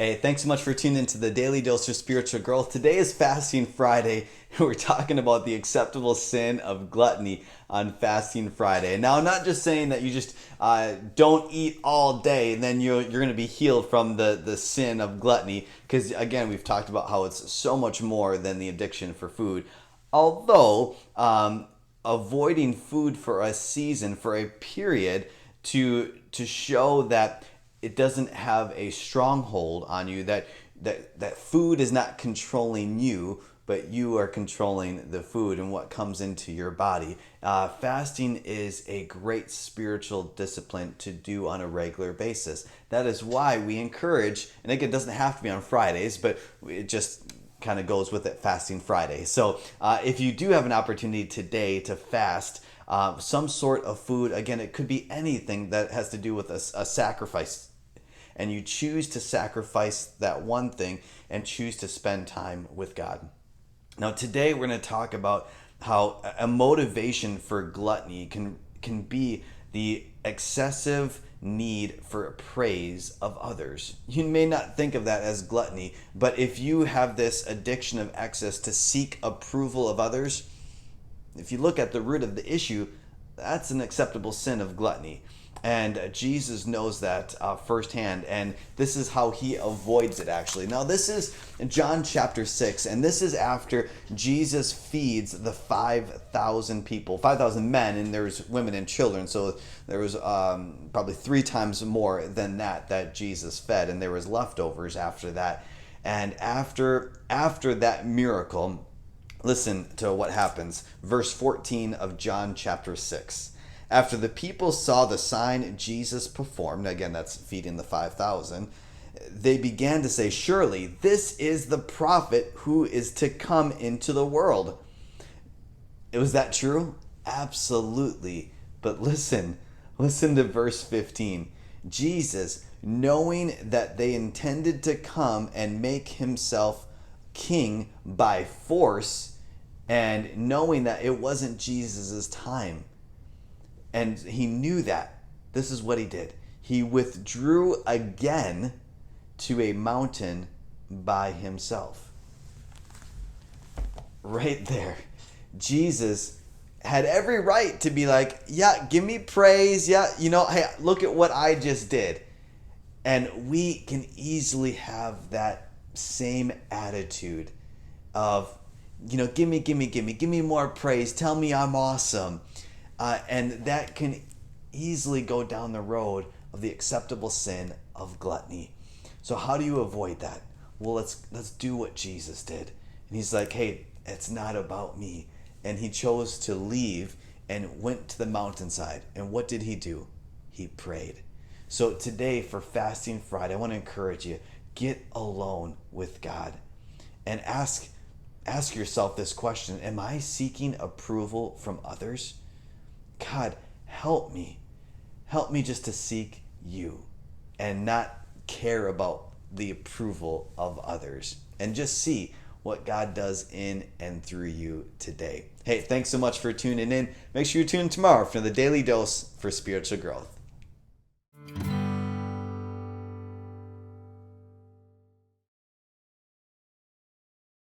Hey, thanks so much for tuning into the Daily Dose of Spiritual Growth. Today is Fasting Friday, and we're talking about the acceptable sin of gluttony on Fasting Friday. And now, I'm not just saying that you just don't eat all day, and then you're going to be healed from the sin of gluttony, because again, we've talked about how it's so much more than the addiction for food. Although, avoiding food for a season, for a period, to show that it doesn't have a stronghold on you, that food is not controlling you, but you are controlling the food and what comes into your body. Fasting is a great spiritual discipline to do on a regular basis. That is why we encourage, and again, it doesn't have to be on Fridays, but it just kind of goes with it, Fasting Friday. So if you do have an opportunity today to fast, some sort of food, again, it could be anything that has to do with a sacrifice, and you choose to sacrifice that one thing and choose to spend time with God. Now, today we're going to talk about how a motivation for gluttony can be the excessive need for praise of others. You may not think of that as gluttony, but if you have this addiction of excess to seek approval of others, if you look at the root of the issue, that's an acceptable sin of gluttony. And Jesus knows that firsthand, and this is how he avoids it, actually. Now, this is John chapter 6, and this is after Jesus feeds the 5,000 people, 5,000 men, and there's women and children, so there was probably 3 times more than that Jesus fed, and there was leftovers after that. And after that miracle, listen to what happens. Verse 14 of John chapter 6. After the people saw the sign Jesus performed, again, that's feeding the 5,000, they began to say, "Surely this is the prophet who is to come into the world." Was that true? Absolutely. But listen to verse 15. Jesus, knowing that they intended to come and make himself king by force, and knowing that it wasn't Jesus' time, and he knew that, this is what he did. He withdrew again to a mountain by himself. Right there. Jesus had every right to be like, yeah, give me praise. Yeah, hey, look at what I just did. And we can easily have that same attitude of, give me more praise. Tell me I'm awesome. And that can easily go down the road of the acceptable sin of gluttony. So how do you avoid that? Well, let's do what Jesus did. And he's like, hey, it's not about me. And he chose to leave and went to the mountainside. And what did he do? He prayed. So today for Fasting Friday, I want to encourage you, get alone with God and ask yourself this question: am I seeking approval from others? God, help me. Help me just to seek you and not care about the approval of others, and just see what God does in and through you today. Hey, thanks so much for tuning in. Make sure you tune in tomorrow for the Daily Dose for Spiritual Growth.